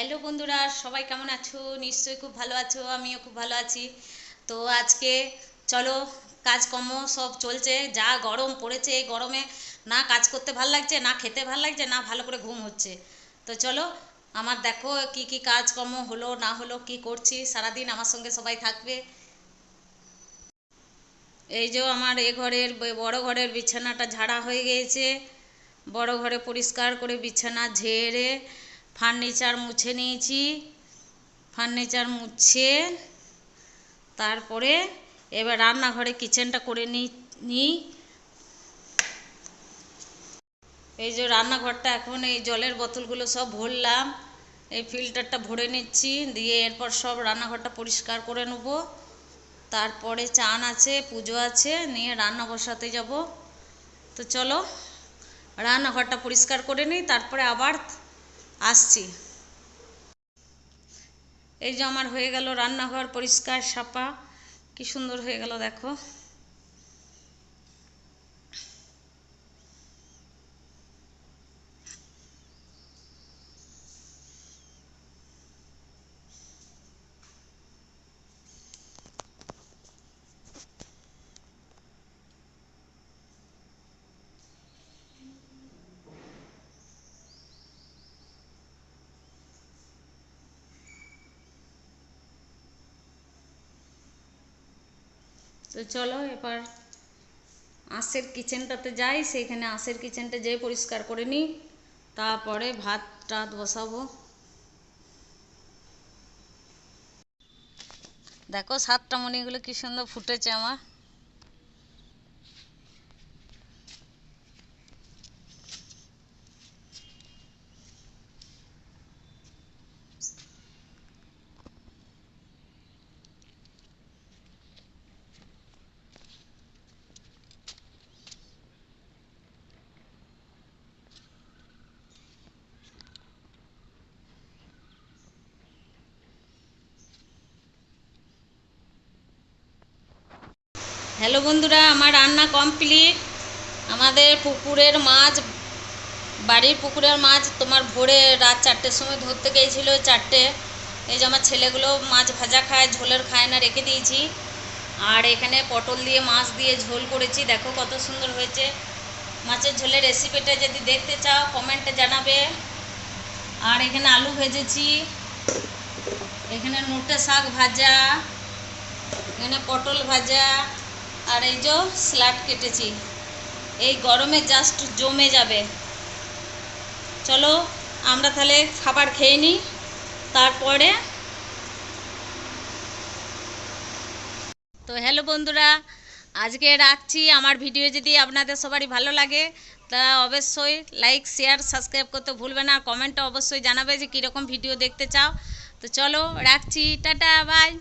Hello বন্ধুরা, সবাই কেমন আছো? নিশ্চয়ই খুব ভালো আছো, আমিও খুব ভালো আছি। তো আজকে চলো, কাজকর্ম সব চলছে। যা গরম পড়েছে, এই গরমে না কাজ করতে ভাল লাগছে, না খেতে ভাল লাগছে, না ভালো করে ঘুম হচ্ছে। তো চলো, আমার দেখো কি কি কাজকর্ম হলো না হলো, কি করছি সারাদিন, আমার সঙ্গে সবাই থাকবে। এই যে আমার এ ঘরের বড় ঘরের বিছানাটা ঝাড়া হয়ে গিয়েছে। বড় ঘরে পরিষ্কার করে বিছানা ঝেড়ে ফার্নিচার মুছে নিয়েছি। ফার্নিচার মুছে তারপরে এবার রান্নাঘরে কিচেনটা করে নিই। এই যে রান্নাঘরটা এখন এই জলের বোতলগুলো সব ভরলাম, এই ফিল্টারটা ভরে নিচ্ছি, দিয়ে এরপর সব রান্নাঘরটা পরিষ্কার করে নেব। তারপরে চান আছে, পুজো আছে, নিয়ে রান্না বসাতে যাব। তো চলো রান্নাঘরটা পরিষ্কার করে নিই, তারপরে আবার আসছি। এই যে আমার হয়ে গেল রান্নাঘর পরিষ্কার সাপা, কি সুন্দর হয়ে গেল দেখো। তো চলো এবার আঁশের কিচেনটাতে যাই, সেইখানে আঁশের কিচেনটা যেয়ে পরিষ্কার করে নিই, তারপরে ভাত টাত বসাবো। দেখো সাতটা মণিগুলো কি সুন্দর ফুটেছে আমার। হ্যালো বন্ধুরা, আমার রান্না কমপ্লিট। আমাদের পুকুরের মাছ, বাড়ির পুকুরের মাছ তোমার ভোরে রাত 4টের সময় ধরতে গিয়েছিল, 4টে। এই যে আমার ছেলেগুলো মাছ ভাজা খায়, ঝোলের খায় না, রেখে দিয়েছি। আর এখানে পটল দিয়ে মাছ দিয়ে ঝোল করেছি, দেখো কত সুন্দর হয়েছে। মাছের ঝোলের রেসিপিটা যদি দেখতে চাও কমেন্টে জানাবে। আর এখানে আলু ভেজেছি, এখানে নোটে শাক ভাজা, এখানে পটল ভাজা, আর এই যে স্যালাড কেটেছি। এই গরমে জাস্ট জমে যাবে। চলো আমরা তাহলে খাবার খেয়ে নিই, তারপরে। তো হ্যালো বন্ধুরা, আজকে রাখছি। আমার ভিডিও যদি আপনাদের সবারই ভালো লাগে তা অবশ্যই লাইক শেয়ার সাবস্ক্রাইব করতে ভুলবে না। কমেন্টে অবশ্যই জানাবে যে কীরকম ভিডিও দেখতে চাও। তো চলো রাখছি, টাটা বাই।